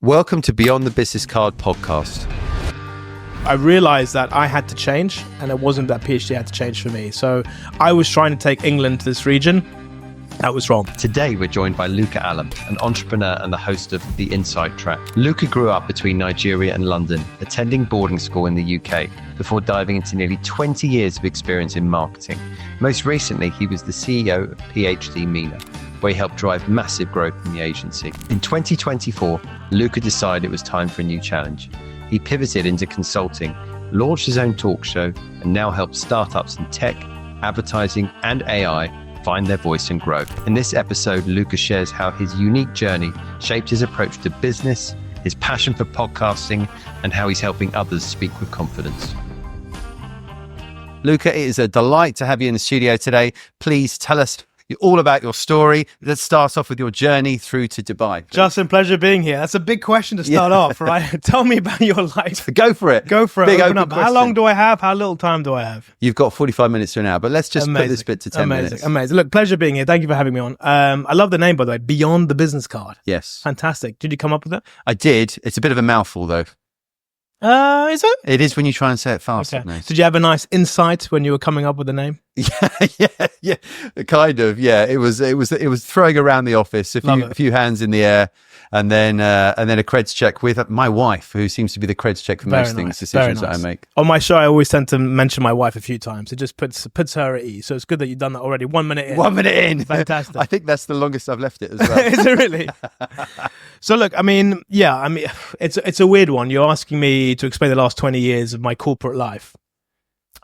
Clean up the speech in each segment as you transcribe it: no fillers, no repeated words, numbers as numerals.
Welcome to Beyond the Business Card podcast. I realized that I had to change, and it wasn't that PhD had to change for me. So I was trying to take England to this region. That was wrong. Today, we're joined by Luca Allam, an entrepreneur and the host of The Inside Track. Luca grew up between Nigeria and London, attending boarding school in the UK, before diving into nearly 20 years of experience in marketing. Most recently, he was the CEO of PHD MENA, where he helped drive massive growth in the agency. In 2024, Luca decided it was time for a new challenge. He pivoted into consulting, launched his own talk show, and now helps startups in tech, advertising, and AI find their voice and grow. In this episode, Luca shares how his unique journey shaped his approach to business, his passion for podcasting, and how he's helping others speak with confidence. Luca, it is a delight to have you in the studio today. Please tell us all about your story. Let's start off with your journey through to Dubai. Please. Justin, pleasure being here. That's a big question to start off, right? Tell me about your life. Go for it. Go for it. Big Open up. question. How long do I have? How little time do I have? You've got 45 minutes to an hour, but let's just put this bit to 10 minutes. Amazing. Look, pleasure being here. Thank you for having me on. I love the name, by the way, Beyond the Business Card. Yes. Fantastic. Did you come up with that? I did. It's a bit of a mouthful, though. Is it? It is when you try and say it fast. Okay. Did you have a nice insight when you were coming up with the name? Yeah, kind of. Yeah, it was throwing around the office, a few hands in the air, and then a creds check with my wife, who seems to be the creds check for most decisions that I make. On my show, I always tend to mention my wife a few times. It just puts her at ease. So it's good that you've done that already. 1 minute in. 1 minute in. Fantastic. I think that's the longest I've left it as well. Is it really? So look, it's a weird one. You're asking me to explain the last 20 years of my corporate life.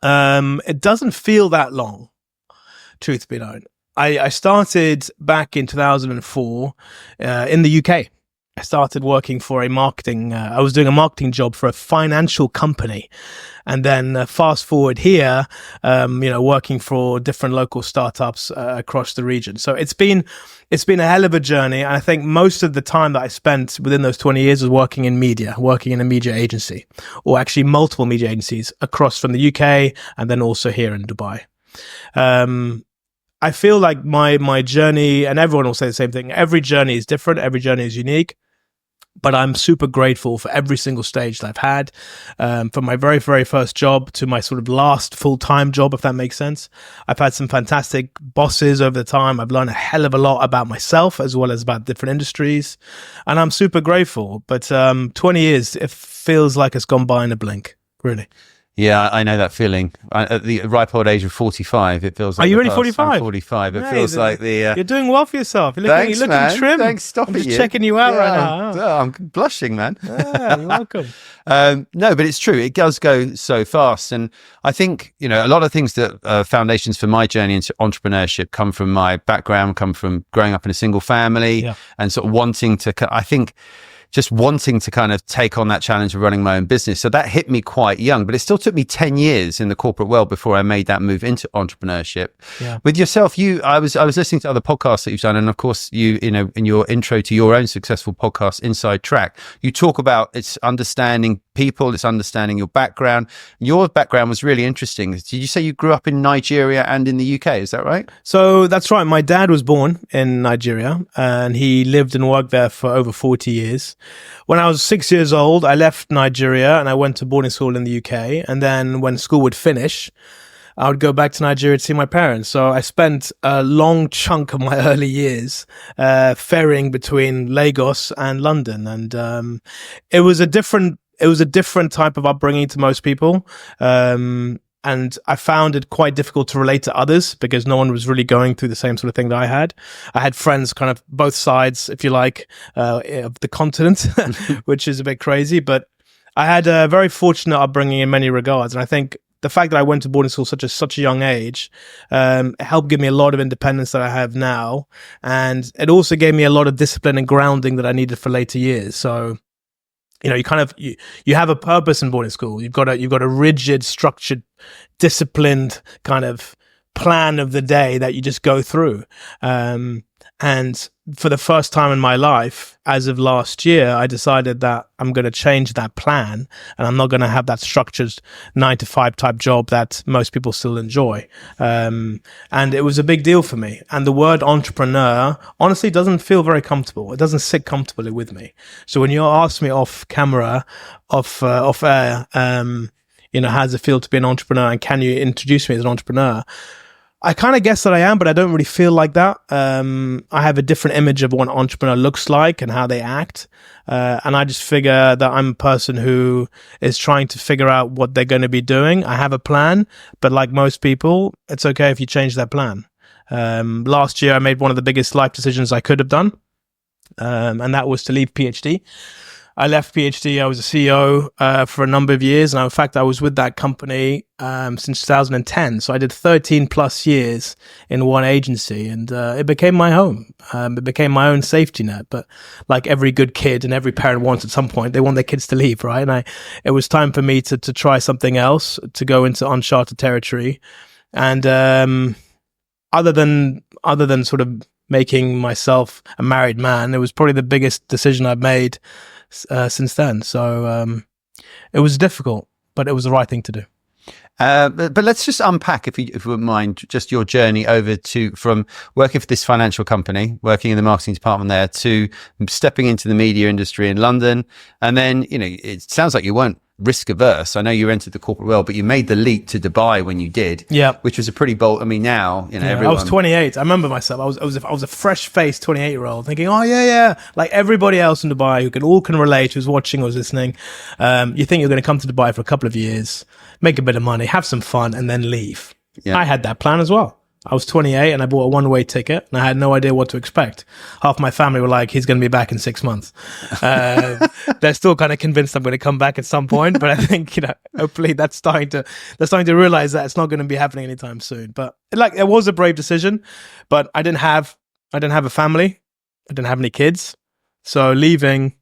It doesn't feel that long, truth be known. I started back in 2004 in the UK. I started working for I was doing a marketing job for a financial company. And then fast forward here, working for different local startups across the region. So it's been a hell of a journey. And I think most of the time that I spent within those 20 years was working in a media agency, or actually multiple media agencies across from the UK and then also here in Dubai. I feel like my journey, and everyone will say the same thing, every journey is different, every journey is unique. But I'm super grateful for every single stage that I've had, from my very, very first job to my sort of last full-time job, if that makes sense. I've had some fantastic bosses over the time. I've learned a hell of a lot about myself as well as about different industries. And I'm super grateful. But 20 years, it feels like it's gone by in a blink, really. Yeah, I know that feeling. At the ripe old age of 45, it feels like... Are you really 45? I'm 45. It feels like the... You're doing well for yourself. You're looking man. trim. Thanks, stop I'm it, just you. checking you out right now. Oh, I'm blushing, man. Yeah, you're welcome. No, but it's true. It does go so fast. And I think, a lot of things that foundations for my journey into entrepreneurship come from my background, come from growing up in a single family and sort of wanting to kind of take on that challenge of running my own business. So that hit me quite young, but it still took me 10 years in the corporate world before I made that move into entrepreneurship. Yeah. With yourself, I was listening to other podcasts that you've done. And of course, in your intro to your own successful podcast, Inside Track, you talk about it's understanding people, it's understanding your background. Your background was really interesting. Did you say you grew up in Nigeria and in the UK? Is that right? So that's right. My dad was born in Nigeria and he lived and worked there for over 40 years. When I was 6 years old, I left Nigeria and I went to boarding school in the UK. And then when school would finish, I would go back to Nigeria to see my parents. So I spent a long chunk of my early years ferrying between Lagos and London. And it was a different type of upbringing to most people. And I found it quite difficult to relate to others because no one was really going through the same sort of thing that I had. I had friends kind of both sides, if you like, of the continent, which is a bit crazy. But I had a very fortunate upbringing in many regards. And I think the fact that I went to boarding school such a young age helped give me a lot of independence that I have now. And it also gave me a lot of discipline and grounding that I needed for later years. So you have a purpose in boarding school. You've got a rigid, structured, disciplined kind of plan of the day that you just go through. And for the first time in my life, as of last year, I decided that I'm going to change that plan, and I'm not going to have that structured 9 to 5 type job that most people still enjoy. And it was a big deal for me. And the word entrepreneur, honestly, doesn't feel very comfortable. It doesn't sit comfortably with me. So when you ask me off camera, off air, how does it feel to be an entrepreneur, and can you introduce me as an entrepreneur? I kind of guess that I am, but I don't really feel like that. I have a different image of what an entrepreneur looks like and how they act. And I just figure that I'm a person who is trying to figure out what they're going to be doing. I have a plan, but like most people, it's okay if you change that plan. Last year, I made one of the biggest life decisions I could have done. And that was to leave PhD. I left PhD. I was a CEO for a number of years. And in fact, I was with that company since 2010. So I did 13 plus years in one agency, and it became my home. It became my own safety net. But like every good kid and every parent wants at some point, they want their kids to leave, right? And it was time for me to try something else, to go into uncharted territory. And other than sort of making myself a married man, it was probably the biggest decision I've made since then. So it was difficult, but it was the right thing to do. But let's just unpack, if you wouldn't mind, just your journey over from working for this financial company, working in the marketing department there, to stepping into the media industry in London. And then, it sounds like you weren't risk averse. I know you entered the corporate world, but you made the leap to Dubai when you did. Yeah, which was a pretty bold. I mean, now everyone. I was 28. I remember myself. I was a fresh-faced 28-year-old, thinking, oh yeah, like everybody else in Dubai who can relate, who's watching or listening. You think you're going to come to Dubai for a couple of years, make a bit of money, have some fun, and then leave. Yeah. I had that plan as well. I was 28 and I bought a one-way ticket, and I had no idea what to expect. Half my family were like, he's going to be back in 6 months. They're still kind of convinced I'm going to come back at some point, but I think, hopefully they're starting to realize that it's not going to be happening anytime soon. But it was a brave decision, but I didn't have a family. I didn't have any kids. So leaving,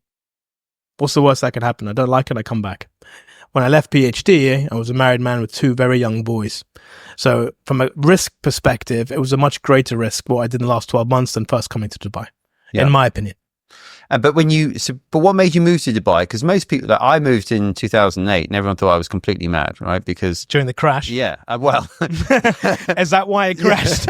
what's the worst that could happen? I don't like it. I come back. When I left PhD, I was a married man with 2 very young boys. So from a risk perspective, it was a much greater risk what I did in the last 12 months than first coming to Dubai, in my opinion. But what made you move to Dubai? Because most people, I moved in 2008, and everyone thought I was completely mad, right? Because during the crash, yeah. Well, is that why it crashed?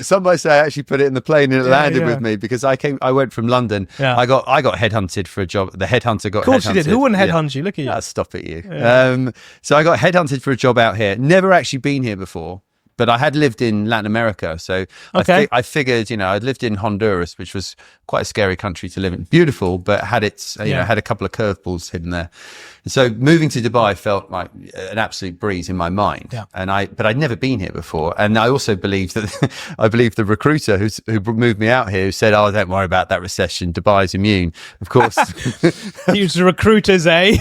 Some might say I actually put it in the plane and it landed with me, because I went from London. Yeah. I got headhunted for a job. The headhunter got. Of course, headhunted. You did. Who wouldn't headhunt you? Look at you. Stop it, you. Yeah. So I got headhunted for a job out here. Never actually been here before. But I had lived in Latin America, so okay. I figured, I'd lived in Honduras, which was quite a scary country to live in. Beautiful, but had had a couple of curveballs hidden there. And so moving to Dubai felt like an absolute breeze in my mind. Yeah. But I'd never been here before, and I also believe the recruiter who moved me out here, who said, "Oh, don't worry about that recession. Dubai's immune." Of course, use recruiters, eh?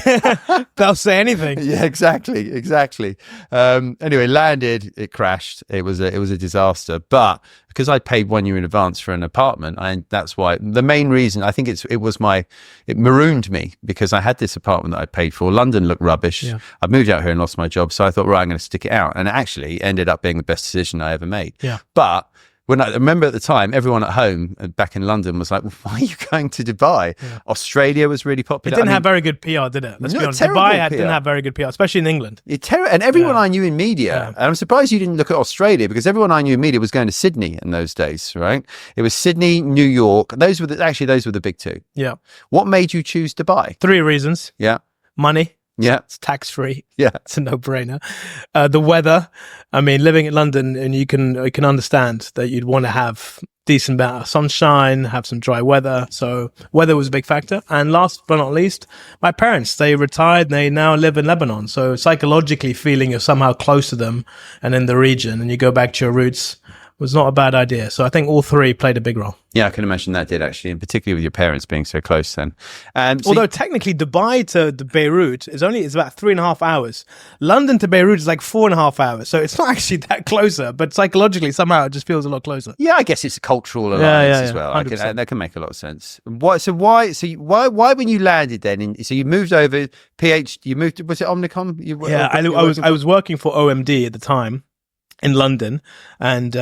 They'll say anything. Yeah, exactly. Anyway, landed. It crashed. It was a disaster, but because I paid 1 year in advance for an apartment, that's why the main reason I think it marooned me, because I had this apartment that I paid for. London looked rubbish. Yeah. I moved out here and lost my job, so I thought, right, I'm going to stick it out, and it actually ended up being the best decision I ever made. Yeah. But when I remember at the time, everyone at home back in London was like, well, why are you going to Dubai? Yeah. Australia was really popular. It didn't have very good PR, did it? Let's be honest. Dubai didn't have very good PR, especially in England. And everyone I knew in media, and I'm surprised you didn't look at Australia, because everyone I knew in media was going to Sydney in those days, right? It was Sydney, New York. Those were the big 2. Yeah. What made you choose Dubai? 3 reasons. Yeah. Money. Yeah. It's tax-free. Yeah. It's a no-brainer. The weather. I mean, living in London, and you can understand that you'd want to have decent amount of sunshine, have some dry weather. So weather was a big factor. And last but not least, my parents, they retired and they now live in Lebanon. So psychologically feeling you're somehow close to them and in the region, and you go back to your roots, was not a bad idea. So I think all 3 played a big role. Yeah, I can imagine that did, actually, and particularly with your parents being so close then. Although technically Dubai to Beirut is about 3.5 hours. London to Beirut is like 4.5 hours. So it's not actually that closer, but psychologically somehow it just feels a lot closer. Yeah, I guess it's a cultural alliance as well. That can make a lot of sense. Why when you landed then? So you moved over, was it Omnicom? I was working for OMD at the time in London, and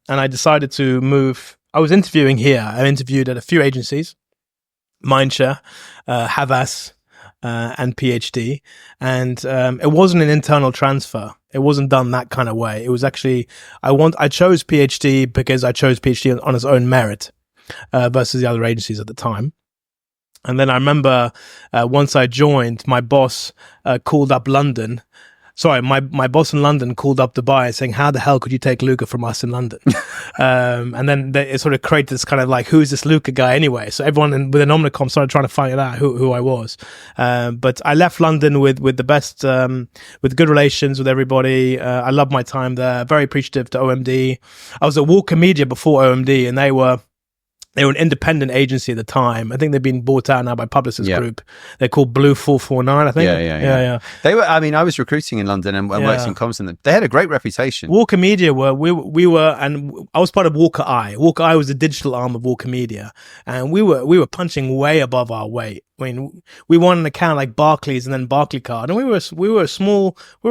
I decided to move I was interviewing here. I interviewed at a few agencies, Mindshare, Havas, and PhD. And it wasn't an internal transfer. It wasn't done that kind of way. It was actually, I chose PhD because I chose PhD on its own merit versus the other agencies at the time. And then I remember once I joined, my boss called up London. Sorry, my boss in London called up Dubai saying, how the hell could you take Luca from us in London? And then it sort of created this kind of like, who's this Luca guy anyway? So everyone with an Omnicom started trying to find out who I was. But I left London with the best, with good relations with everybody. I loved my time there. Very appreciative to OMD. I was at Walker Media before OMD, and they were an independent agency at the time. I think they've been bought out now by Publicis Group. They're called Blue 449, I think. Yeah. They were. I mean, I was recruiting in London and worked in comms, and they had a great reputation. Walker Media we were, and I was part of Walker Eye. Walker Eye was the digital arm of Walker Media, and we were punching way above our weight. I mean, we won an account like Barclays and then Barclaycard, and we were a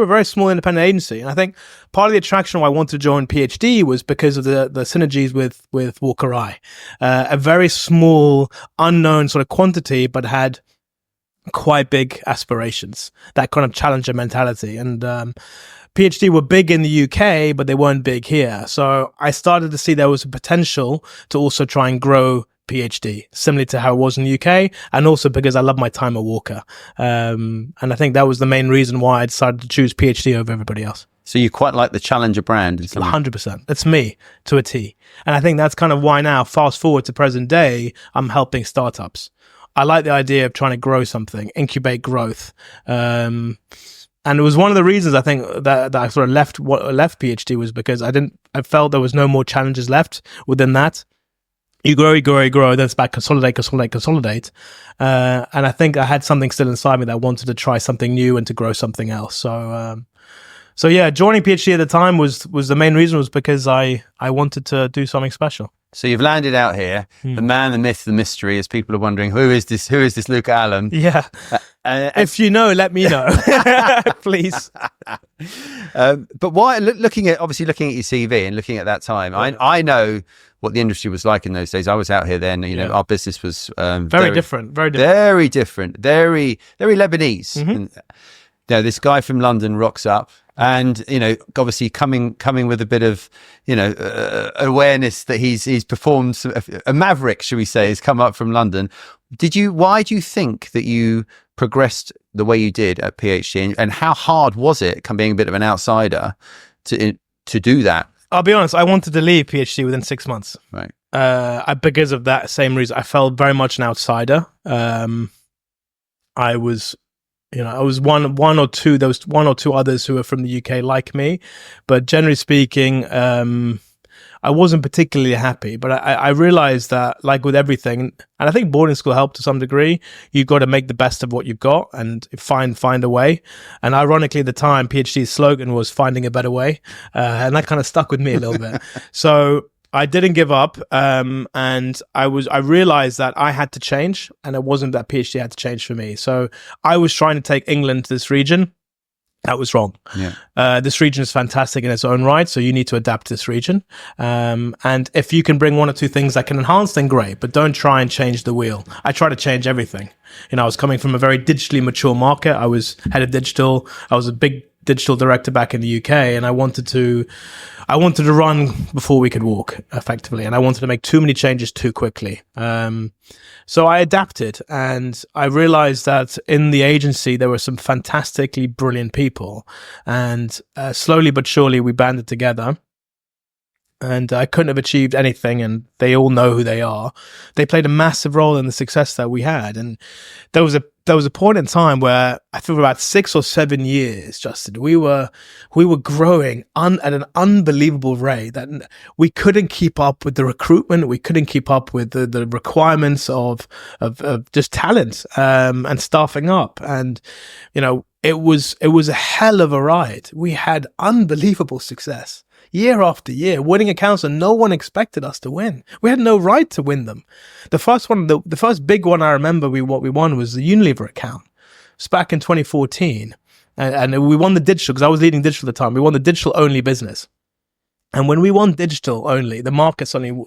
very small independent agency. And I think part of the attraction why I wanted to join PhD was because of the synergies with Walker Eye, a very small, unknown sort of quantity, but had quite big aspirations, that kind of challenger mentality. And PhD were big in the UK, but they weren't big here. So I started to see there was a potential to also try and grow PhD, similarly to how it was in the UK, and also because I love my time at Walker. And I think that was the main reason why I decided to choose PhD over everybody else. So you quite like the challenger brand? 100%. That's me to a T. And I think that's kind of why now, fast forward to present day, I'm helping startups. I like the idea of trying to grow something, incubate growth. And it was one of the reasons I think that I sort of left PhD was because I felt there was no more challenges left within that. You grow, then it's about consolidate. And I think I had something still inside me that wanted to try something new and to grow something else. So yeah, joining PhD at the time was the main reason was because I wanted to do something special. So you've landed out here, the man, the myth, the mystery, as people are wondering, who is this Luca Allam? Yeah. If you know, let me know, please. But why, looking at your CV and looking at that time, I know what the industry was like in those days. I was out here then, our business was very different, very Lebanese. Mm-hmm. And, this guy from London rocks up. And obviously coming with a bit of awareness that he's performed a maverick, should we say, has come up from London. Why do you think that you progressed the way you did at PhD, and how hard was it, being a bit of an outsider, to do that? I'll be honest, I wanted to leave PhD within 6 months. Right. Because of that same reason, I felt very much an outsider. I was one or two. There was one or two others who were from the UK like me, but generally speaking, I wasn't particularly happy. But I realized that, like with everything, and I think boarding school helped to some degree, you've got to make the best of what you've got and find a way. And ironically, at the time, PhD's slogan was "finding a better way," and that kind of stuck with me a little bit. So I didn't give up, and I realized that I had to change, and it wasn't that PhD had to change for me. So I was trying to take England to this region. That was wrong. Yeah. This region is fantastic in its own right, so you need to adapt to this region. And if you can bring one or two things that can enhance, then great, but don't try and change the wheel. I try to change everything. I was coming from a very digitally mature market. I was head of digital. I was a big digital director back in the UK, and I wanted to run before we could walk, effectively, and I wanted to make too many changes too quickly. So I adapted, and I realized that in the agency there were some fantastically brilliant people, and slowly but surely we banded together. And I couldn't have achieved anything, and they all know who they are. They played a massive role in the success that we had, and there was a point in time where I think for about 6 or 7 years, Justin, we were growing at an unbelievable rate that we couldn't keep up with the recruitment. We couldn't keep up with the requirements of just talent and staffing up, and it was a hell of a ride. We had unbelievable success. Year after year, winning accounts that no one expected us to win. We had no right to win them. The first big one I remember we won was the Unilever account. It's back in 2014. And we won the digital, because I was leading digital at the time. We won the digital only business. And when we went digital only, the market suddenly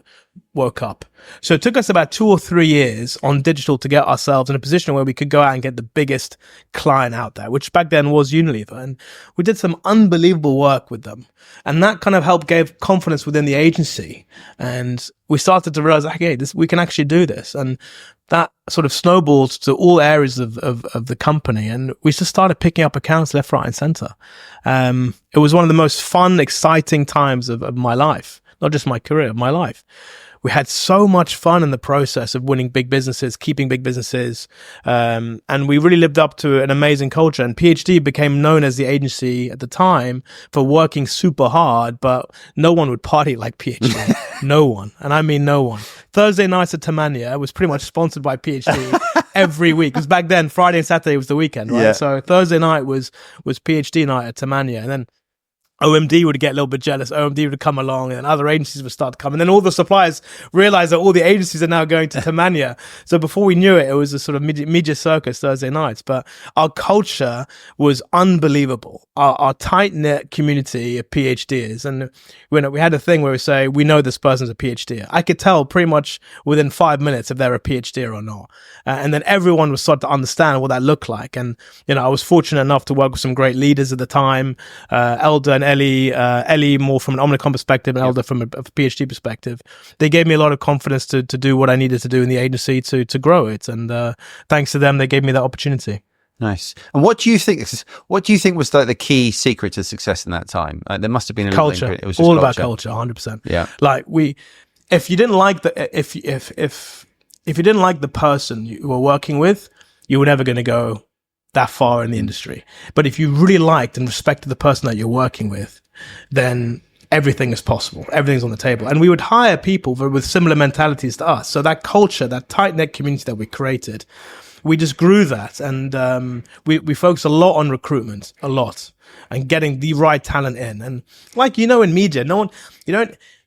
woke up. So it took us about 2 or 3 years on digital to get ourselves in a position where we could go out and get the biggest client out there, which back then was Unilever. And we did some unbelievable work with them. And that kind of helped gave confidence within the agency. And we started to realize, okay, we can actually do this. And that sort of snowballed to all areas of the company. And we just started picking up accounts left, right, and center. It was one of the most fun, exciting times of my life, not just my career, my life. We had so much fun in the process of winning big businesses, keeping big businesses. And we really lived up to an amazing culture. And PhD became known as the agency at the time for working super hard, but no one would party like PhD. No one. And I mean no one. Thursday nights at Tamania was pretty much sponsored by PhD every week. Because back then, Friday and Saturday was the weekend, right? Yeah. So Thursday night was PhD night at Tamania. And then OMD would get a little bit jealous. OMD would come along and other agencies would start to come. And then all the suppliers realized that all the agencies are now going to Tamania. So before we knew it, it was a sort of media circus Thursday nights. But our culture was unbelievable. Our tight-knit community of PhDs. And we had a thing where we say, we know this person's a PhD. I could tell pretty much within 5 minutes if they're a PhD or not. And then everyone was starting to understand what that looked like. And, I was fortunate enough to work with some great leaders at the time, Elder and Ellie more from an Omnicom perspective and Elder from a PhD perspective. They gave me a lot of confidence to do what I needed to do in the agency to grow it. And thanks to them, they gave me that opportunity. Nice. And what do you think was the key secret to success in that time? There must have been a culture. It was just all about culture, 100%. Yeah. Like if you didn't like if you didn't like the person you were working with, you were never going to go that far in the industry. But if you really liked and respected the person that you're working with, then everything is possible. Everything's on the table. And we would hire people with similar mentalities to us. So that culture, that tight-knit community that we created, we just grew that. And we focus a lot on recruitment, a lot, and getting the right talent in. And like, in media,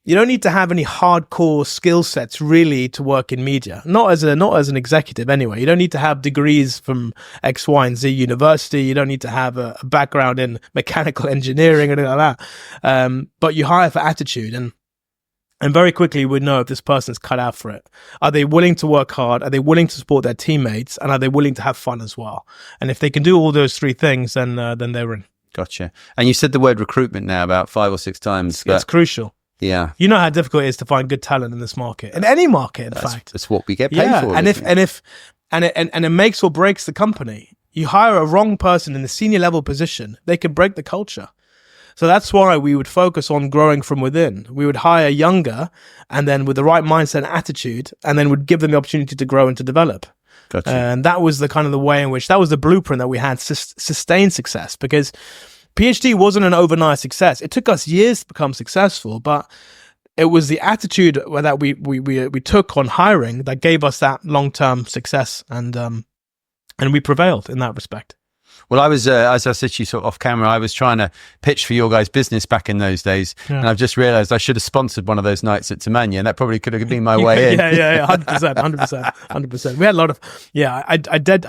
you don't need to have any hardcore skill sets really to work in media. Not as an executive anyway. You don't need to have degrees from X, Y, and Z university. You don't need to have a background in mechanical engineering or anything like that. But you hire for attitude, and very quickly we know if this person's cut out for it. Are they willing to work hard? Are they willing to support their teammates? And are they willing to have fun as well? And if they can do all those three things, then they're in. Gotcha. And you said the word recruitment now about 5 or 6 times. It's crucial. Yeah, you know how difficult it is to find good talent in this market, in any market. In fact, that's what we get paid for. And it makes or breaks the company. You hire a wrong person in the senior level position, they could break the culture. So that's why we would focus on growing from within. We would hire younger, and then with the right mindset and attitude, and then would give them the opportunity to grow and to develop. Gotcha. And that was the way in which that was the blueprint that we had sustained success, because PhD wasn't an overnight success. It took us years to become successful, but it was the attitude that we took on hiring that gave us that long-term success, and we prevailed in that respect. Well, I was, as I said to you sort of off camera, I was trying to pitch for your guys' business back in those days. Yeah. And I've just realized I should have sponsored one of those nights at Tamania, and that probably could have been my way in. Yeah, 100%. We had a lot of, I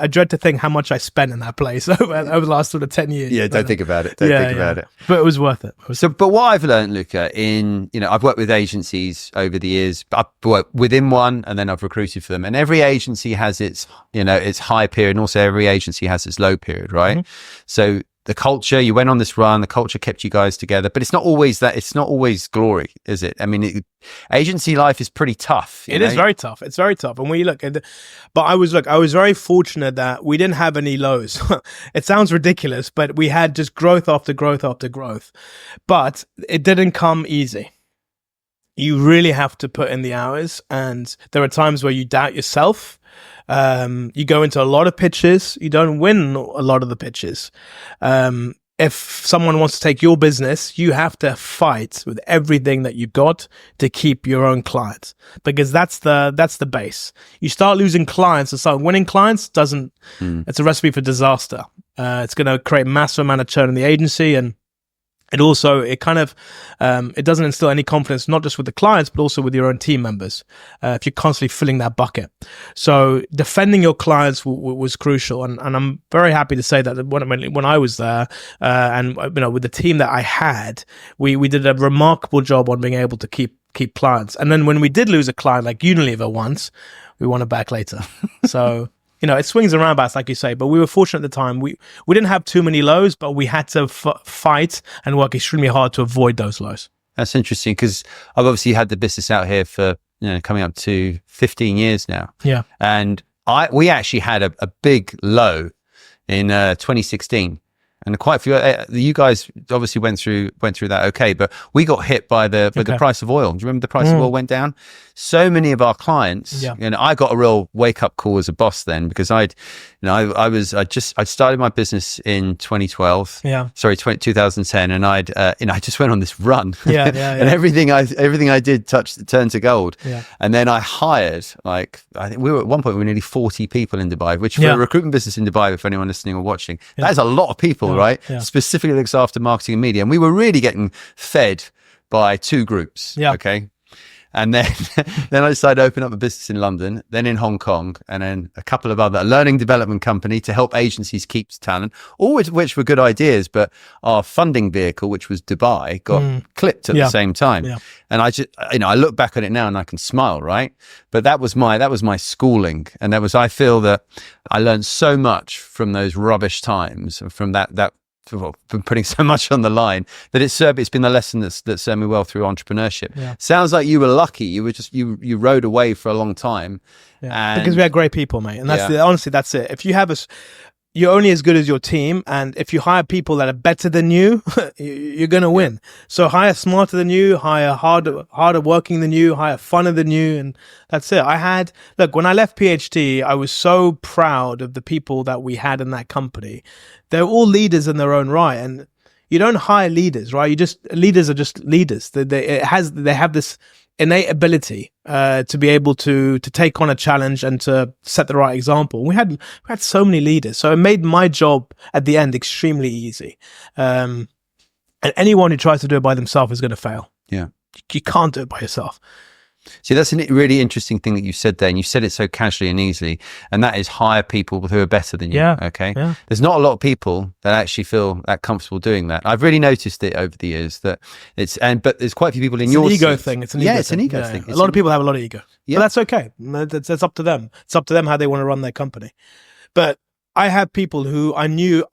dread to think how much I spent in that place over the last sort of 10 years. Yeah, don't think about it. Don't think about it. But it was worth it. But what I've learned, Luca, I've worked with agencies over the years. I've worked within one, and then I've recruited for them. And every agency has its high period, and also every agency has its low period, right? Mm-hmm. So the culture, you went on this run, the culture kept you guys together, but it's not always glory, is it? I mean, agency life is pretty tough. It is very tough. It's very tough. And I was very fortunate that we didn't have any lows. It sounds ridiculous, but we had just growth after growth after growth. But it didn't come easy. You really have to put in the hours, and there are times where you doubt yourself. You go into a lot of pitches, you don't win a lot of the pitches. If someone wants to take your business, you have to fight with everything that you've got to keep your own clients, because that's the base. You start losing clients and start winning clients, it's a recipe for disaster. It's going to create massive amount of churn in the agency, and it kind of it doesn't instill any confidence, not just with the clients but also with your own team members, if you're constantly filling that bucket. So defending your clients was crucial, and I'm very happy to say that when I was there, and with the team that I had, we did a remarkable job on being able to keep clients. And then when we did lose a client like Unilever once, we won it back later. So it swings and roundabouts, like you say, but we were fortunate at the time. We didn't have too many lows, but we had to fight and work extremely hard to avoid those lows. That's interesting, because I've obviously had the business out here for coming up to 15 years now. Yeah. And we actually had a big low in 2016. And quite a few, you guys obviously went through that okay, but we got hit by the price of oil. Do you remember the price of oil went down? So many of our clients, I got a real wake up call as a boss then, because I started my business in 2012. Yeah. Sorry, 2010, and I just went on this run. Yeah. And everything I did turned to gold. Yeah. And then I hired, I think we were at one point, we were nearly 40 people in Dubai, which for a recruitment business in Dubai, for anyone listening or watching, that is a lot of people, right? Yeah. Specifically looks after marketing and media. And we were really getting fed by two groups. Yeah. Okay. And then I decided to open up a business in London, then in Hong Kong, and then a couple of other learning development company to help agencies keep talent, all of which were good ideas. But our funding vehicle, which was Dubai, got clipped at the same time. Yeah. And I just, I look back at it now and I can smile, right? But that was my schooling. And I feel that I learned so much from those rubbish times, from that from putting so much on the line, that it's been the lesson that's served me well through entrepreneurship. Yeah. Sounds like you were lucky. You were just you rode away for a long time, because we had great people, mate. And honestly, that's it. If you have you're only as good as your team, and if you hire people that are better than you, you're going to win. So hire smarter than you, hire harder working than you, hire funner than you, and that's it. When I left PhD, I was so proud of the people that we had in that company. They're all leaders in their own right, and you don't hire leaders, right? Leaders are just leaders. They have this innate ability to be able to take on a challenge and to set the right example. We had so many leaders, so it made my job at the end extremely easy. And anyone who tries to do it by themselves is going to fail. Yeah, you can't do it by yourself. See, that's a really interesting thing that you said there, and you said it so casually and easily, and that is hire people who are better than you. Yeah. Okay. Yeah. There's not a lot of people that actually feel that comfortable doing that. I've really noticed it over the years but there's quite a few people in your ego thing. It's an ego thing. A lot of people have a lot of ego. Yeah. But that's okay. That's up to them. It's up to them how they want to run their company. But I have people who I knew.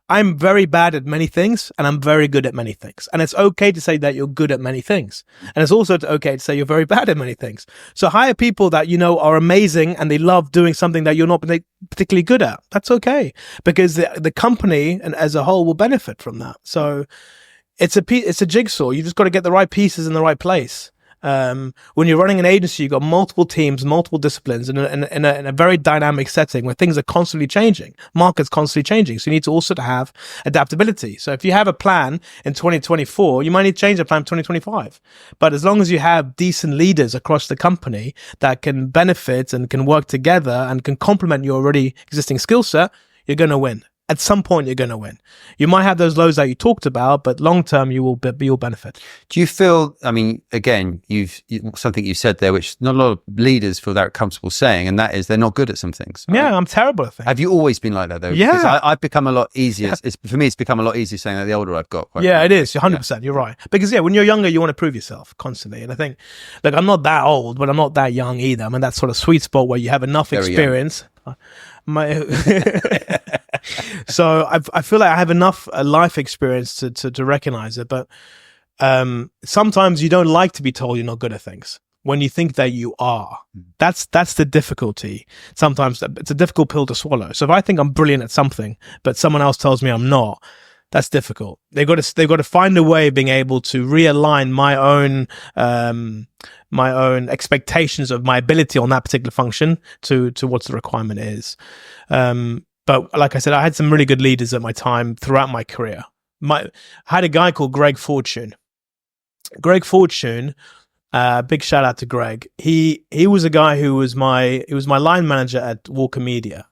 I'm very bad at many things and I'm very good at many things. And it's okay to say that you're good at many things. And it's also okay to say you're very bad at many things. So hire people that are amazing and they love doing something that you're not particularly good at. That's okay, because the company and as a whole will benefit from that. So it's a jigsaw. You just got to get the right pieces in the right place. When you're running an agency, you've got multiple teams, multiple disciplines in a very dynamic setting where things are constantly changing, markets constantly changing. So you need to also have adaptability. So if you have a plan in 2024, you might need to change the plan in 2025. But as long as you have decent leaders across the company that can benefit and can work together and can complement your already existing skill set, you're going to win. At some point, you're going to win. You might have those lows that you talked about, but long term, you'll benefit. Do you feel? I mean, again, something you said there, which not a lot of leaders feel that comfortable saying, and that is they're not good at some things. Yeah, right? I'm terrible at things. Have you always been like that though? Yeah, because I've become a lot easier. Yeah. For me, it's become a lot easier saying that the older I've got. It is. 100%. You're right. Because when you're younger, you want to prove yourself constantly, and I think, I'm not that old, but I'm not that young either. I'm in that sort of sweet spot where you have enough experience. So I feel like I have enough life experience to recognize it, but sometimes you don't like to be told you're not good at things when you think that you are. That's the difficulty. Sometimes it's a difficult pill to swallow. So if I think I'm brilliant at something, but someone else tells me I'm not, that's difficult. They've got to find a way of being able to realign my own expectations of my ability on that particular function to what the requirement is. But like I said, I had some really good leaders at my time throughout my career. I had a guy called Greg Fortune. Greg Fortune, big shout out to Greg. He was a guy who was my line manager at Walker Media.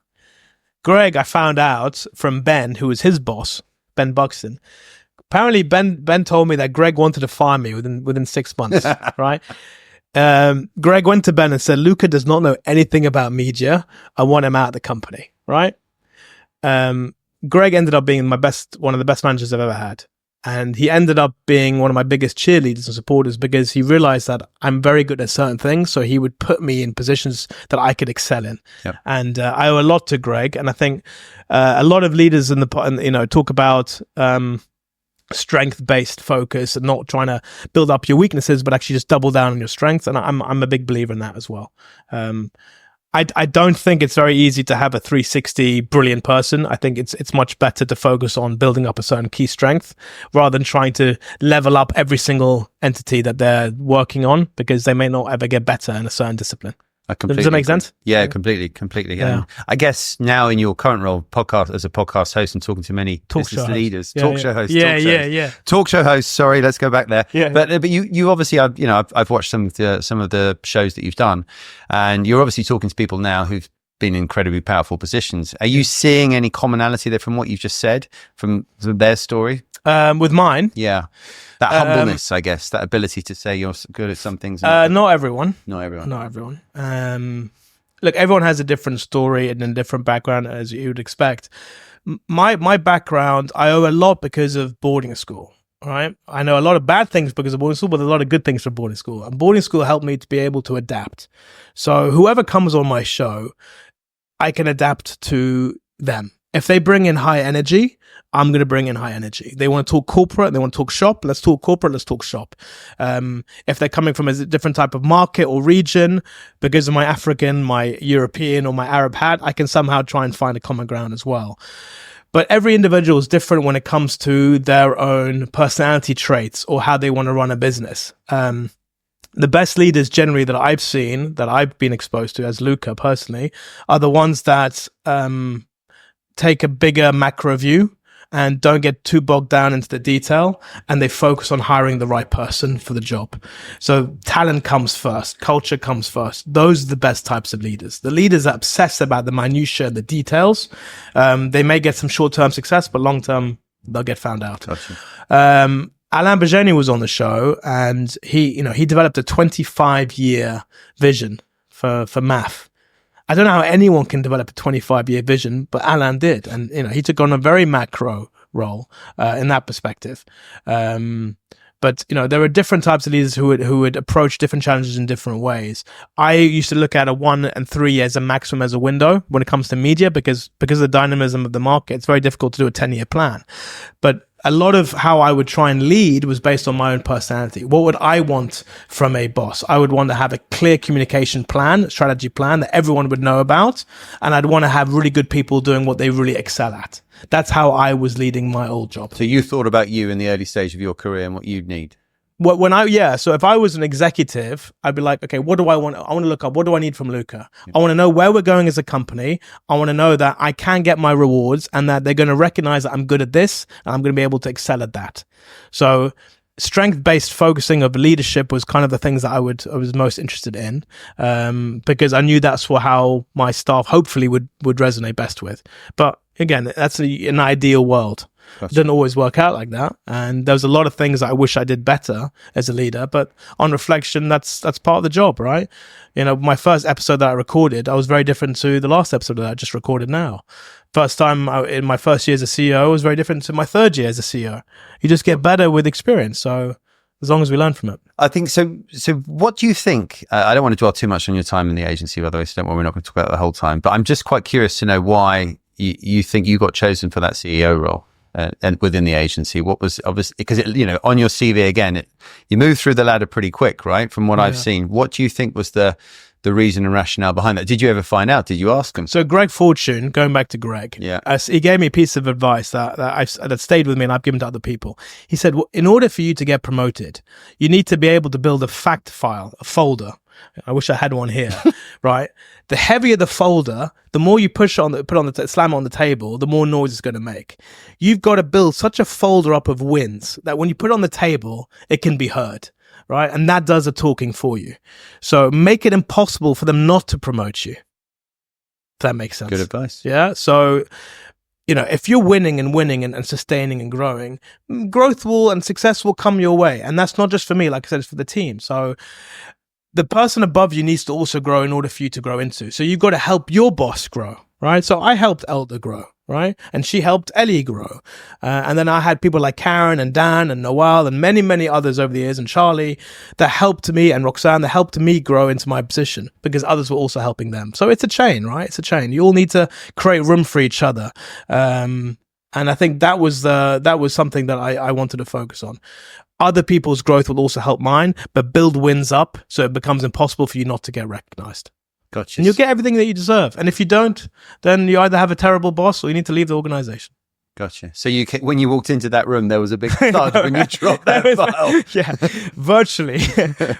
Greg, I found out from Ben, who was his boss, Ben Buxton. apparently Ben told me that Greg wanted to fire me within 6 months, right? Greg went to Ben and said, Luca does not know anything about media. I want him out of the company, right? Greg ended up being one of the best managers I've ever had. And he ended up being one of my biggest cheerleaders and supporters because he realized that I'm very good at certain things. So he would put me in positions that I could excel in. Yep. And I owe a lot to Greg. And I think a lot of leaders talk about strength-based focus and not trying to build up your weaknesses, but actually just double down on your strengths. And I'm a big believer in that as well. I don't think it's very easy to have a 360 brilliant person. I think it's much better to focus on building up a certain key strength rather than trying to level up every single entity that they're working on, because they may not ever get better in a certain discipline. Does that make sense? Yeah, completely. Yeah. I guess now in your current role, as a podcast host and talking to many business leaders, talk show hosts. Talk show hosts. Sorry, let's go back there. Yeah. But you obviously, I've watched some of the shows that you've done, and you're obviously talking to people now who've been in incredibly powerful positions. Are you seeing any commonality there from what you've just said, from their story? With mine? Yeah. That humbleness, I guess, that ability to say you're good at some things. Not everyone. Not everyone. Look, everyone has a different story and a different background, as you would expect. My background, I owe a lot because of boarding school. All right. I know a lot of bad things because of boarding school, but a lot of good things from boarding school. And boarding school helped me to be able to adapt. So whoever comes on my show, I can adapt to them. If they bring in high energy, I'm going to bring in high energy. They want to talk corporate, they want to talk shop. Let's talk corporate, let's talk shop. If they're coming from a different type of market or region, because of my African, my European, or my Arab hat, I can somehow try and find a common ground as well. But every individual is different when it comes to their own personality traits or how they want to run a business. The best leaders generally that I've seen, that I've been exposed to as Luca personally, are the ones that take a bigger macro view and don't get too bogged down into the detail, and they focus on hiring the right person for the job. So talent comes first, culture comes first. Those are the best types of leaders. The leaders are obsessed about the minutiae, the details. They may get some short-term success, but long-term, they'll get found out. Gotcha. Alain Bergeni was on the show, and he developed a 25-year vision for math. I don't know how anyone can develop a 25-year vision, but Alain did. And, he took on a very macro role in that perspective. But, there are different types of leaders who would approach different challenges in different ways. I used to look at a 1 and 3 years a maximum as a window when it comes to media, because of the dynamism of the market, it's very difficult to do a 10-year plan. But a lot of how I would try and lead was based on my own personality. What would I want from a boss? I would want to have a clear communication plan, strategy plan that everyone would know about. And I'd want to have really good people doing what they really excel at. That's how I was leading my old job. So you thought about you in the early stage of your career and what you'd need? So if I was an executive, I'd be like, okay, what do I want? I want to look up, what do I need from Luca? I want to know where we're going as a company. I want to know that I can get my rewards and that they're going to recognize that I'm good at this and I'm going to be able to excel at that. So strength-based focusing of leadership was kind of the things that I was most interested in, because I knew that's how my staff hopefully would resonate best with. But again, that's an ideal world. Gotcha. It didn't always work out like that, and there's a lot of things that I wish I did better as a leader, but on reflection, that's part of the job, right? My first episode that I recorded, I was very different to the last episode that I just recorded now. First time in my first year as a CEO was very different to my third year as a CEO. You just get better with experience, so as long as we learn from it. I think so. So what do you think? I don't want to dwell too much on your time in the agency, by the way, so don't worry, we're not going to talk about that the whole time, but I'm just quite curious to know why you think you got chosen for that CEO role. And within the agency, what was obviously, because on your CV again, you moved through the ladder pretty quick, right? From what I've seen, what do you think was the reason and rationale behind that? Did you ever find out? Did you ask him? So Greg Fortune, going back to Greg, he gave me a piece of advice that stayed with me and I've given to other people. He said, well, in order for you to get promoted, you need to be able to build a fact file, a folder. I wish I had one here, right? The heavier the folder, the more you slam it on the table, the more noise it's going to make. You've got to build such a folder up of wins that when you put it on the table, it can be heard, right? And that does the talking for you. So make it impossible for them not to promote you. If that makes sense. Good advice. Yeah. So if you're winning and sustaining and growing, growth will and success will come your way. And that's not just for me, like I said, it's for the team. So the person above you needs to also grow in order for you to grow into. So you've got to help your boss grow, right? So I helped Elder grow, right? And she helped Ellie grow. And then I had people like Karen and Dan and Noel and many, many others over the years, and Charlie, that helped me, and Roxanne, that helped me grow into my position because others were also helping them. So it's a chain, right? It's a chain. You all need to create room for each other. And I think that was something that I wanted to focus on. Other people's growth will also help mine, but build wins up so it becomes impossible for you not to get recognized. Gotcha. And you'll get everything that you deserve. And if you don't, then you either have a terrible boss or you need to leave the organization. Gotcha. So when you walked into that room, there was a big thud when you dropped that file. Yeah, virtually.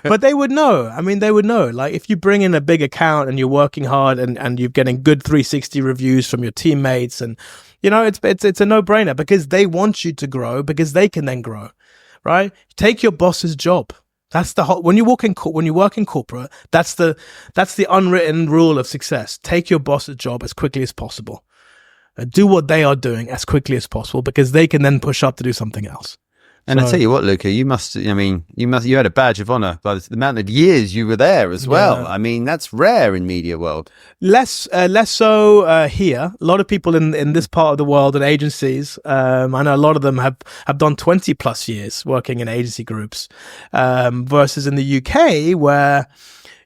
But they would know. I mean, they would know. Like if you bring in a big account and you're working hard and you're getting good 360 reviews from your teammates, and it's a no-brainer because they want you to grow because they can then grow. Right? Take your boss's job. That's the whole. When you work in corporate, that's the unwritten rule of success. Take your boss's job as quickly as possible. Do what they are doing as quickly as possible because they can then push up to do something else. And I tell you what, Luca, you had a badge of honor by the amount of years you were there as well. I mean, that's rare in media world. Less so here. A lot of people in this part of the world and agencies, I know a lot of them have done 20 plus years working in agency groups, versus in the UK where,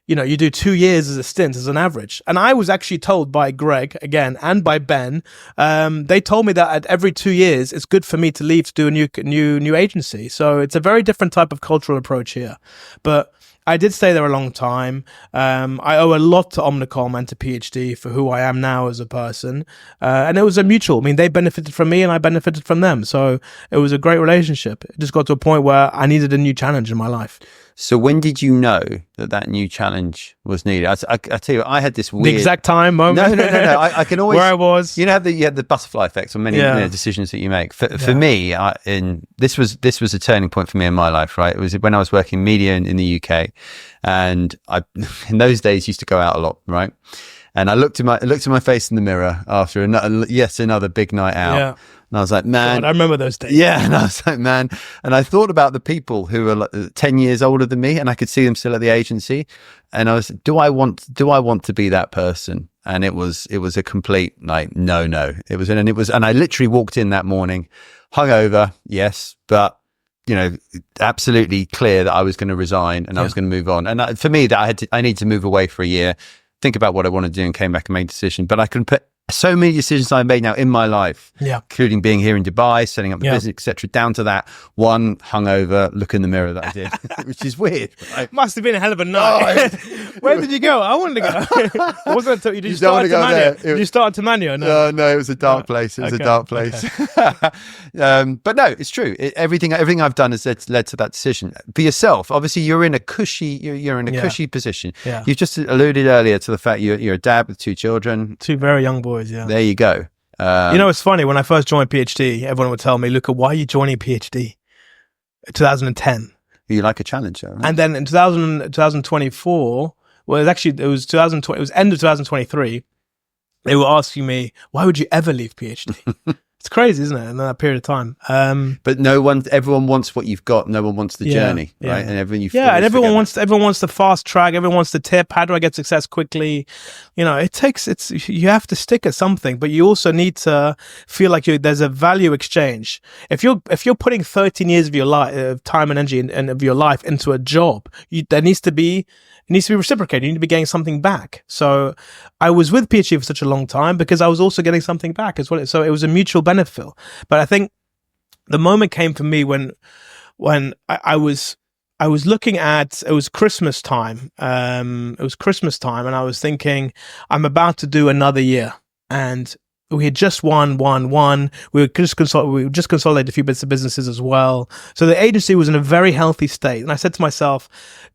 you do 2 years as a stint as an average. And I was actually told by Greg again and by Ben, they told me that at every 2 years, it's good for me to leave to do a new agency. So it's a very different type of cultural approach here. But I did stay there a long time. I owe a lot to Omnicom and to PhD for who I am now as a person. And it was a mutual. I mean, they benefited from me and I benefited from them. So it was a great relationship. It just got to a point where I needed a new challenge in my life. So when did you know that new challenge was needed? I tell you, I had this weird... The exact time, moment? No. I can always... Where I was. You have the butterfly effect on many decisions that you make. For me, this was a turning point for me in my life, right? It was when I was working media in the UK. And I, in those days, used to go out a lot, right? And I looked at my face in the mirror after another big night out. Yeah. And I was like, man, God, I remember those days. Yeah. And I was like, man, and I thought about the people who were like 10 years older than me and I could see them still at the agency. And I was, do I want to be that person? And it was a complete like, no. And I literally walked in that morning, hungover, yes, but absolutely clear that I was going to resign and I was going to move on. And for me, that I need to move away for a year, think about what I want to do, and came back and made a decision. But I can put so many decisions I made now in my life, including being here in Dubai, setting up the business, etc., down to that one hungover look in the mirror that I did, which is weird. Right? Must have been a hell of a night. Where did you go? I wanted to go. Wasn't it? Did you start to Mania? Did you start to Mania? No, it was a dark place. It was a dark place. Okay. But no, it's true. Everything I've done has led to that decision. For yourself, obviously, you're in a cushy cushy position. Yeah. You just alluded earlier to the fact you're a dad with 2 children, 2 very young boys. Yeah. There you go. It's funny. When I first joined PhD, everyone would tell me, Luca, why are you joining PhD? 2010. You like a challenge, though, right? And then in 2024, well, it was 2020. It was end of 2023. They were asking me, why would you ever leave PhD? It's crazy, isn't it? In that period of time. But everyone wants what you've got. No one wants the journey, right? And everyone wants the fast track. Everyone wants the tip. How do I get success quickly? You have to stick at something, but you also need to feel like there's a value exchange. If you're putting 13 years of your life, time and energy and of your life into a job, there needs to be reciprocated. You need to be getting something back. So I was with PhD for such a long time because I was also getting something back as well. So it was a mutual benefit. But I think the moment came for me when I was looking at, it was Christmas time. And I was thinking, I'm about to do another year. And we had just won. We just consolidated a few bits of businesses as well. So the agency was in a very healthy state. And I said to myself,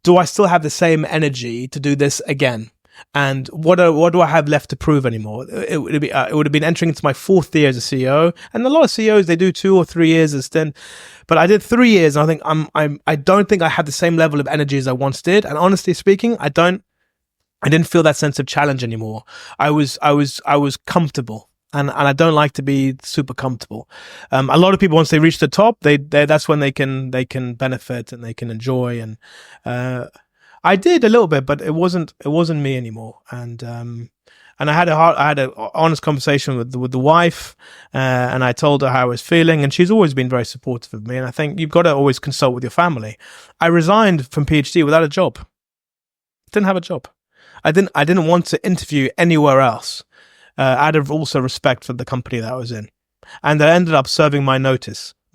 do I still have the same energy to do this again? And what do I have left to prove anymore? It would have been entering into my 4th year as a CEO. And a lot of CEOs, they do 2 or 3 years as stint. But I did 3 years. And I think I don't think I had the same level of energy as I once did. And honestly speaking, I didn't feel that sense of challenge anymore. I was comfortable. And I don't like to be super comfortable. A lot of people, once they reach the top, that's when they can benefit and they can enjoy. And I did a little bit, but it wasn't me anymore. And I had an honest conversation with the wife, and I told her how I was feeling, and she's always been very supportive of me. And I think you've got to always consult with your family. I resigned from PhD without a job. Didn't have a job. I didn't want to interview anywhere else. Out of also respect for the company that I was in. And I ended up serving my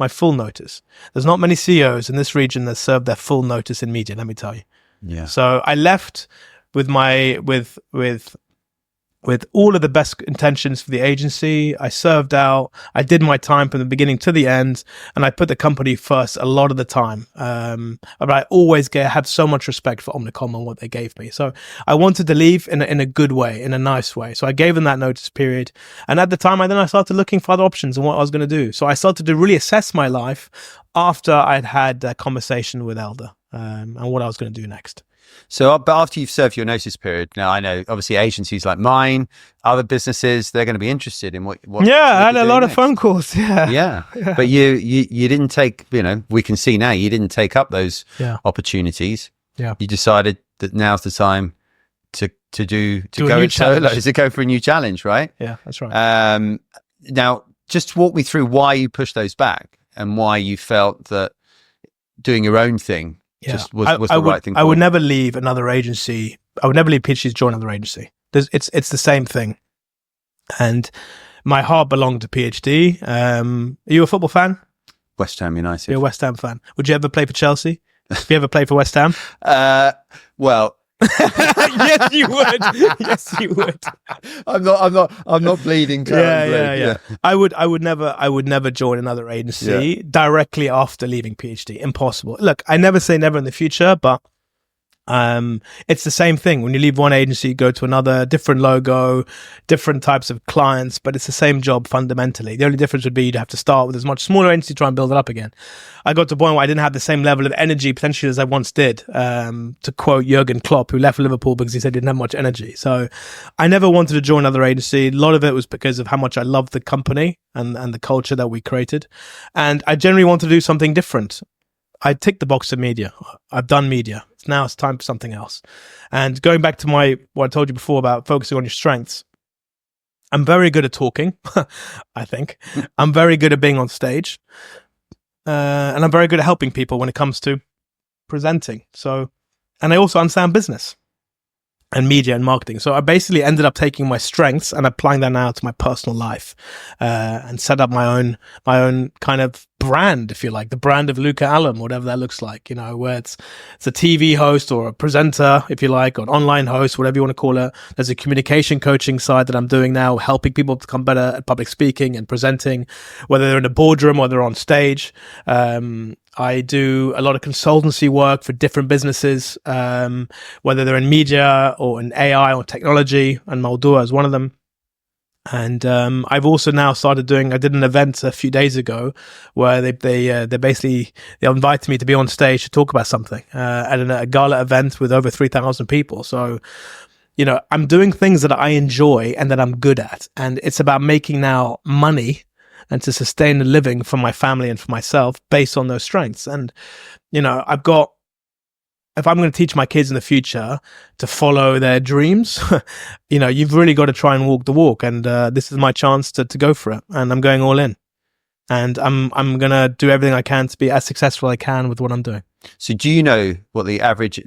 full notice. There's not many CEOs in this region that serve their full notice in media, let me tell you. Yeah. So I left with with all of the best intentions for the agency. I served out. I did my time from the beginning to the end, and I put the company first a lot of the time. But I always have so much respect for Omnicom and what they gave me. So I wanted to leave in a good way, in a nice way. So I gave them that notice period. And at the time, I started looking for other options and what I was going to do. So I started to really assess my life after I'd had that conversation with Elder and what I was going to do next. So, but after you've served your notice period, now I know obviously agencies like mine, other businesses, they're going to be interested in what yeah, I had a lot of phone calls. Yeah. But you didn't take, we can see now you didn't take up those opportunities. Yeah. You decided that now's the time to go it solo, to go for a new challenge, right? Yeah, that's right. Now, just walk me through why you pushed those back and why you felt that doing your own thing just was the right thing for I would you. never leave another agency. I would never leave PhD to join another agency. It's the same thing. And my heart belonged to PhD. Are you a football fan? West Ham United. You're a West Ham fan. Would you ever play for Chelsea? Have you ever played for West Ham? Well, yes, you would. Yes, you would. I'm not bleeding. Yeah. I would never join another agency directly after leaving PhD. Impossible. Look, I never say never in the future, but it's the same thing. When you leave one agency, you go to another, different logo, different types of clients, but it's the same job fundamentally. The only difference would be you'd have to start with a much smaller agency to try and build it up again. I got to a point where I didn't have the same level of energy potentially as I once did, to quote Jurgen Klopp, who left Liverpool because he said he didn't have much energy. So I never wanted to join another agency. A lot of it was because of how much I loved the company and the culture that we created. And I generally wanted to do something different. I ticked the box of media. I've done media. Now it's time for something else. And going back to what I told you before about focusing on your strengths, I'm very good at talking, I think. I'm very good at being on stage. And I'm very good at helping people when it comes to presenting. And I also understand business and media and marketing. So I basically ended up taking my strengths and applying that now to my personal life, and set up my own kind of brand, if you like, the brand of Luca Allam, whatever that looks like, where it's a TV host or a presenter, if you like, or an online host, whatever you want to call it. There's a communication coaching side that I'm doing now, helping people become better at public speaking and presenting, whether they're in a boardroom or they're on stage. I do a lot of consultancy work for different businesses, whether they're in media or in AI or technology, and Moldua is one of them. And I've also now started I did an event a few days ago where they invited me to be on stage to talk about something at a gala event with over 3,000 people. So, I'm doing things that I enjoy and that I'm good at. And it's about making now money and to sustain a living for my family and for myself based on those strengths. And, if I'm going to teach my kids in the future to follow their dreams, you've really got to try and walk the walk. And this is my chance to go for it. And I'm going all in. And I'm going to do everything I can to be as successful as I can with what I'm doing. So do you know what the average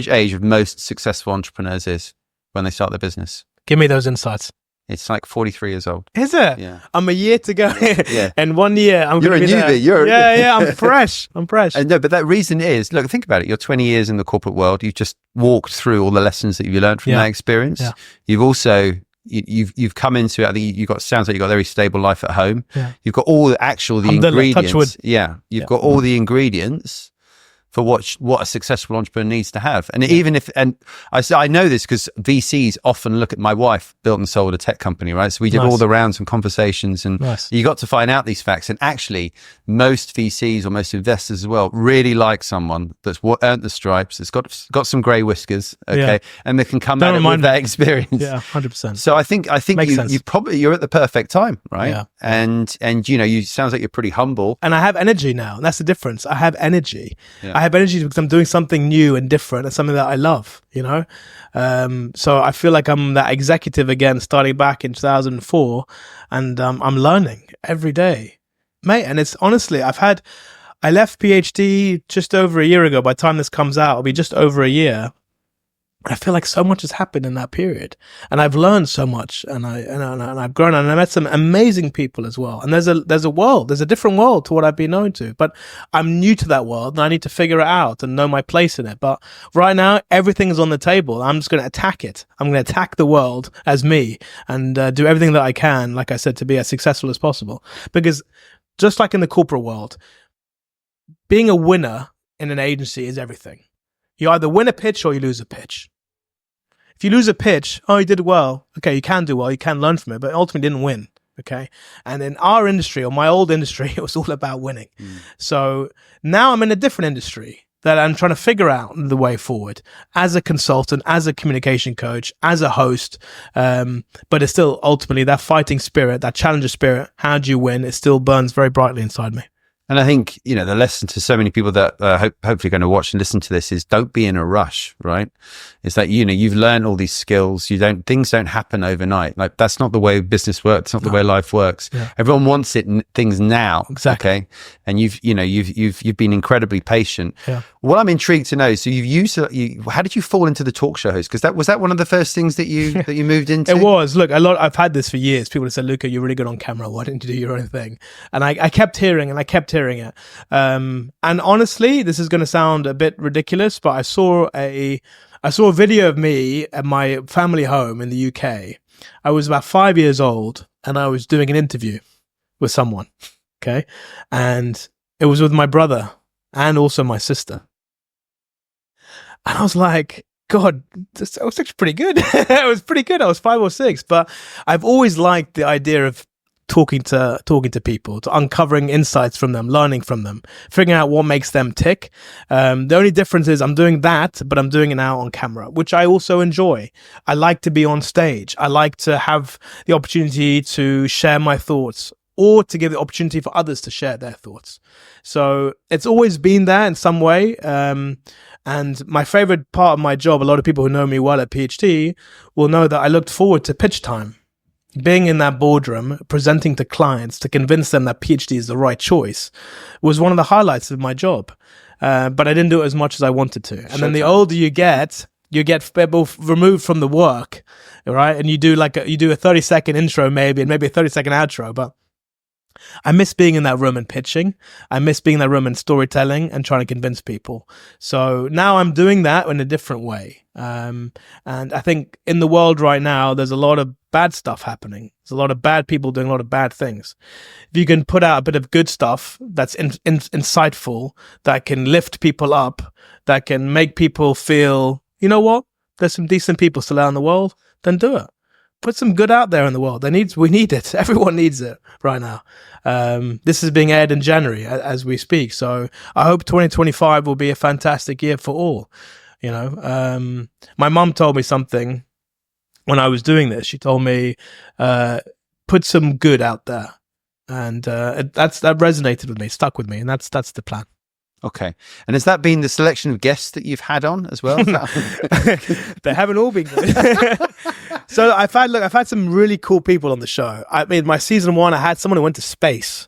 age of most successful entrepreneurs is when they start their business? Give me those insights. It's like 43 years old. Is it? Yeah. I'm a year to go. Yeah. And 1 year, I'm You're going to be a newbie. Yeah, I'm fresh. I'm fresh. No, but that reason is, look, think about it. You're 20 years in the corporate world. You've just walked through all the lessons that you learned from that experience. Yeah. You've also, you've come into it. I think sounds like you've got a very stable life at home. Yeah. You've got all the ingredients. Touch wood. Yeah. You've got all the ingredients for what a successful entrepreneur needs to have. And even if, and I know this because VCs often look at, my wife built and sold a tech company, right? So we did all the rounds and conversations, and you got to find out these facts. And actually most VCs or most investors as well really like someone that's earned the stripes, that's got some grey whiskers, okay, and they can come at it with that experience. Yeah, 100%. So I think you're at the perfect time, right? Yeah. And you sounds like you're pretty humble. And I have energy now. That's the difference. I have energy. I have energy because I'm doing something new and different and something that I love, so I feel like I'm that executive again, starting back in 2004, and I'm learning every day, mate. And it's honestly, I left PhD just over a year ago. By the time this comes out, it'll be just over a year. I feel like so much has happened in that period, and I've learned so much, and I've grown, and I met some amazing people as well. And there's a different world to what I've been known to, but I'm new to that world, and I need to figure it out and know my place in it. But right now, everything is on the table. I'm just going to attack it. I'm going to attack the world as me, and do everything that I can, like I said, to be as successful as possible. Because just like in the corporate world, being a winner in an agency is everything. You either win a pitch or you lose a pitch. If you lose a pitch, you did well. Okay, you can do well. You can learn from it, but ultimately didn't win. Okay. And in our industry, or my old industry, it was all about winning. So now I'm in a different industry that I'm trying to figure out the way forward as a consultant, as a communication coach, as a host. But it's still ultimately that fighting spirit, that challenger spirit. How do you win? It still burns very brightly inside me. And I think, the lesson to so many people that are hopefully going to watch and listen to this is don't be in a rush, right? It's that, you've learned all these skills. Things don't happen overnight. Like, that's not the way business works. It's not the way life works. Yeah. Everyone wants things now. Exactly. Okay. And you've been incredibly patient. Yeah. What I'm intrigued to know, so how did you fall into the talk show host? Because was that one of the first things that you moved into? It was. Look, I've had this for years. People have said, Luca, you're really good on camera. Why didn't you do your own thing? And I kept hearing it. And honestly, this is going to sound a bit ridiculous, but I saw a video of me at my family home in the UK. I was about 5 years old, and I was doing an interview with someone. Okay. And it was with my brother and also my sister. And I was like, God, this was actually pretty good. It was pretty good. I was 5 or 6, but I've always liked the idea of talking to people, to uncovering insights from them, learning from them, figuring out what makes them tick. The only difference is I'm doing that, but I'm doing it now on camera, which I also enjoy. I like to be on stage. I like to have the opportunity to share my thoughts, or to give the opportunity for others to share their thoughts. So it's always been there in some way. And my favorite part of my job, a lot of people who know me well at PhD will know that I looked forward to pitch time. Being in that boardroom, presenting to clients to convince them that PhD is the right choice was one of the highlights of my job. But I didn't do it as much as I wanted to. And then the older you get removed from the work, right? And you do a 30-second intro maybe, and maybe a 30-second outro. But I miss being in that room and pitching. I miss being in that room and storytelling and trying to convince people. So now I'm doing that in a different way. And I think in the world right now, there's a lot of bad stuff happening. There's a lot of bad people doing a lot of bad things. If you can put out a bit of good stuff that's insightful, that can lift people up, that can make people feel, you know what, there's some decent people still out in the world, then do it. Put some good out there in the world. We need it. Everyone needs it right now. This is being aired in January as we speak. So I hope 2025 will be a fantastic year for all. My mum told me something when I was doing this. She told me, put some good out there. And that resonated with me, stuck with me. And that's the plan. Okay. And has that been the selection of guests that you've had on as well? They haven't all been good. So I've had some really cool people on the show. I mean, my season 1, I had someone who went to space.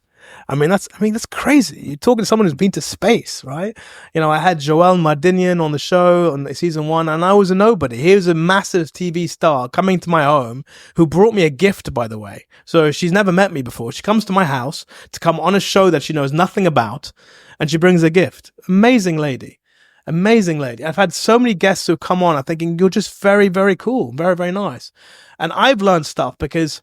That's crazy. You're talking to someone who's been to space, right? I had Joel Mardinian on the show on season 1, and I was a nobody. He was a massive TV star coming to my home who brought me a gift, by the way. So she's never met me before. She comes to my house to come on a show that she knows nothing about, and she brings a gift. Amazing lady. I've had so many guests who come on. I'm thinking, you're just very, very cool. Very, very nice. And I've learned stuff because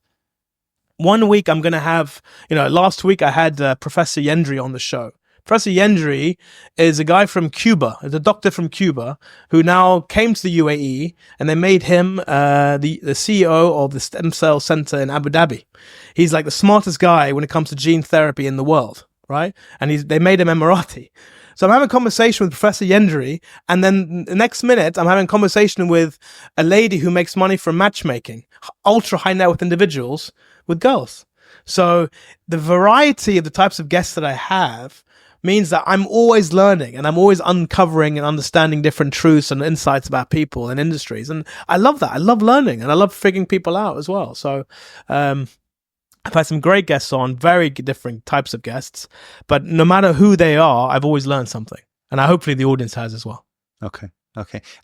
one week I'm going to have, last week I had Professor Yendri on the show. Professor Yendri is a guy from Cuba, a doctor from Cuba, who now came to the UAE, and they made him the CEO of the Stem Cell Center in Abu Dhabi. He's like the smartest guy when it comes to gene therapy in the world, right? And they made him Emirati. So I'm having a conversation with Professor Yendri, and then the next minute I'm having a conversation with a lady who makes money from matchmaking, ultra high net worth individuals with girls. So the variety of the types of guests that I have means that I'm always learning, and I'm always uncovering and understanding different truths and insights about people and industries. And I love that. I love learning, and I love figuring people out as well. So, I've had some great guests on, very different types of guests, but no matter who they are, I've always learned something, and hopefully the audience has as well. Okay.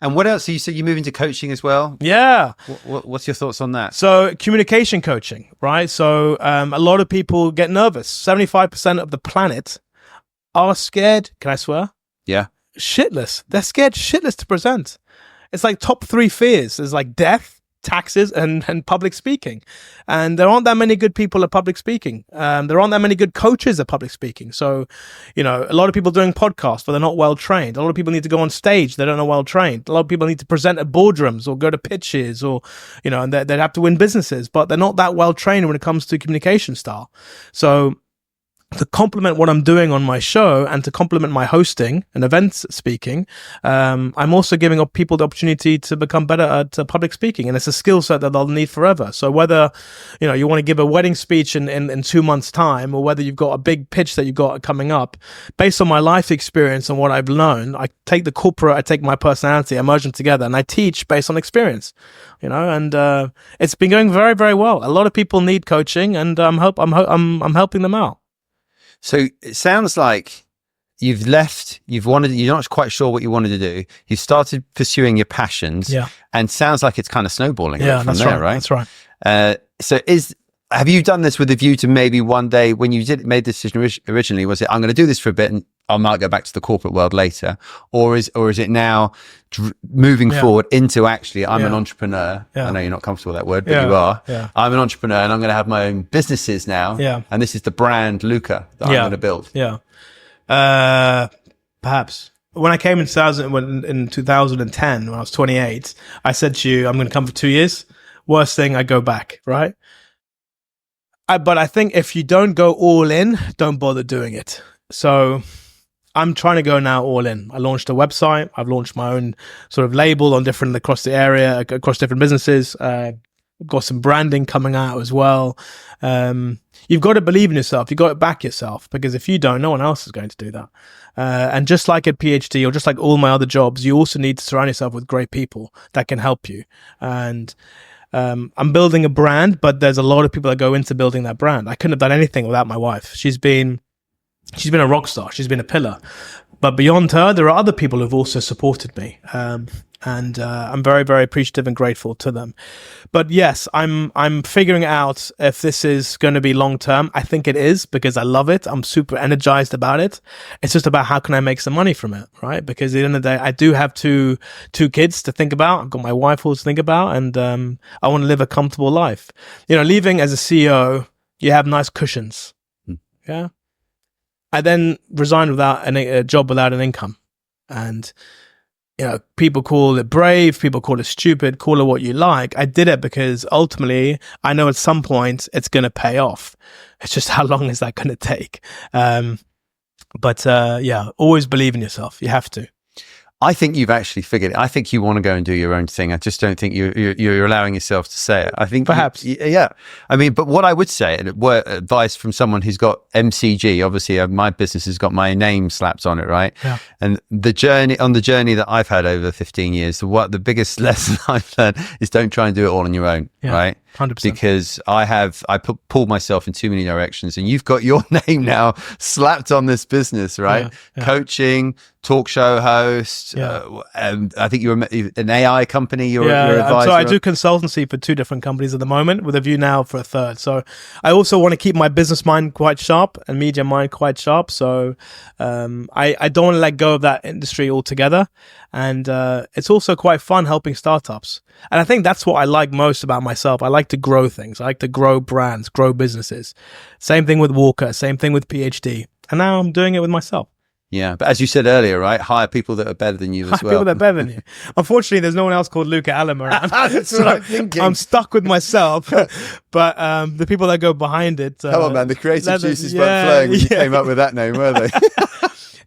And what else? So you said you move into coaching as well? Yeah. What's your thoughts on that? So communication coaching, right? So a lot of people get nervous. 75% of the planet are scared. Can I swear? Yeah. Shitless. They're scared shitless to present. It's like top 3 fears. There's like death, taxes, and public speaking. And there aren't that many good people at public speaking. There aren't that many good coaches at public speaking. So, a lot of people doing podcasts, but they're not well trained. A lot of people need to go on stage. They don't know well trained. A lot of people need to present at boardrooms or go to pitches, or, and they'd have to win businesses, but they're not that well trained when it comes to communication style. So to complement what I'm doing on my show and to complement my hosting and events speaking, I'm also giving up people the opportunity to become better at public speaking. And it's a skill set that they'll need forever. So whether, you want to give a wedding speech in 2 months' time, or whether you've got a big pitch that you've got coming up, based on my life experience and what I've learned, I take the corporate, I take my personality, I merge them together, and I teach based on experience, and it's been going very, very well. A lot of people need coaching, and I'm helping them out. So it sounds like you're not quite sure what you wanted to do. You started pursuing your passions, and sounds like it's kind of snowballing from there, right? That's right. So have you done this with a view to maybe one day, when you made the decision originally, was it, I'm going to do this for a bit and I might go back to the corporate world later, or is it now moving forward into actually, I'm an entrepreneur. I know you're not comfortable with that word, but you are. I'm an entrepreneur, and I'm going to have my own businesses now. And this is the brand Luca that I'm going to build. Perhaps. When I came in 2010, when I was 28, I said to you, I'm going to come for 2 years. Worst thing, I go back, right? But I think if you don't go all in, don't bother doing it. So I'm trying to go now all in. I launched a website. I've launched my own sort of label across the area, across different businesses. Got some branding coming out as well. You've got to believe in yourself. You've got to back yourself, because if you don't, no one else is going to do that. And just like at PhD, or just like all my other jobs, you also need to surround yourself with great people that can help you. And I'm building a brand, but there's a lot of people that go into building that brand. I couldn't have done anything without my wife. She's been a rock star. She's been a pillar. But beyond her, there are other people who've also supported me. And I'm very, very appreciative and grateful to them. But yes, I'm figuring out if this is going to be long term. I think it is, because I love it. I'm super energized about it. It's just about how can I make some money from it, right? Because at the end of the day, I do have two kids to think about. I've got my wife to think about, and I want to live a comfortable life. Leaving as a CEO, you have nice cushions. Yeah. I then resigned without a job, without an income. And, people call it brave, people call it stupid, call it what you like. I did it because ultimately I know at some point it's going to pay off. It's just how long is that going to take? But always believe in yourself. You have to. I think you've actually figured it. I think you want to go and do your own thing. I just don't think you're allowing yourself to say it. I think perhaps. I mean, but what I would say, and advice from someone who's got MCG, obviously my business has got my name slapped on it, right? Yeah. And the journey that I've had over 15 years, the biggest lesson I've learned is don't try and do it all on your own, right? 100%. Because I pulled myself in too many directions, and you've got your name now slapped on this business, right? Yeah. Coaching, talk show host. I think you're an AI company. You're advisor. So I do consultancy for 2 different companies at the moment, with a view now for a third. So I also want to keep my business mind quite sharp and media mind quite sharp. So I don't want to let go of that industry altogether. And it's also quite fun helping startups. And I think that's what I like most about myself. I like to grow things. I like to grow brands, grow businesses. Same thing with Walker, same thing with PhD. And now I'm doing it with myself. Yeah, but as you said earlier, right, hire people that are better than you as well. People that are better than you. Unfortunately, there's no one else called Luca Allam around. That's So what I'm thinking. I'm stuck with myself. But the people that go behind it. Come on, man, the creative juices weren't flowing when you came up with that name, were they?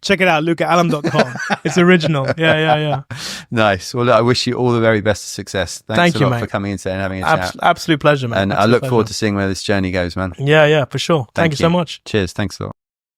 Check it out, lucaallam.com. It's original. Yeah. Nice. Well, look, I wish you all the very best of success. Thanks Thank a you, lot mate. for coming in today and having a chat. Absolute pleasure, man. And I look forward to seeing where this journey goes, man. Yeah, for sure. Thank you so much. Cheers. Thanks a lot.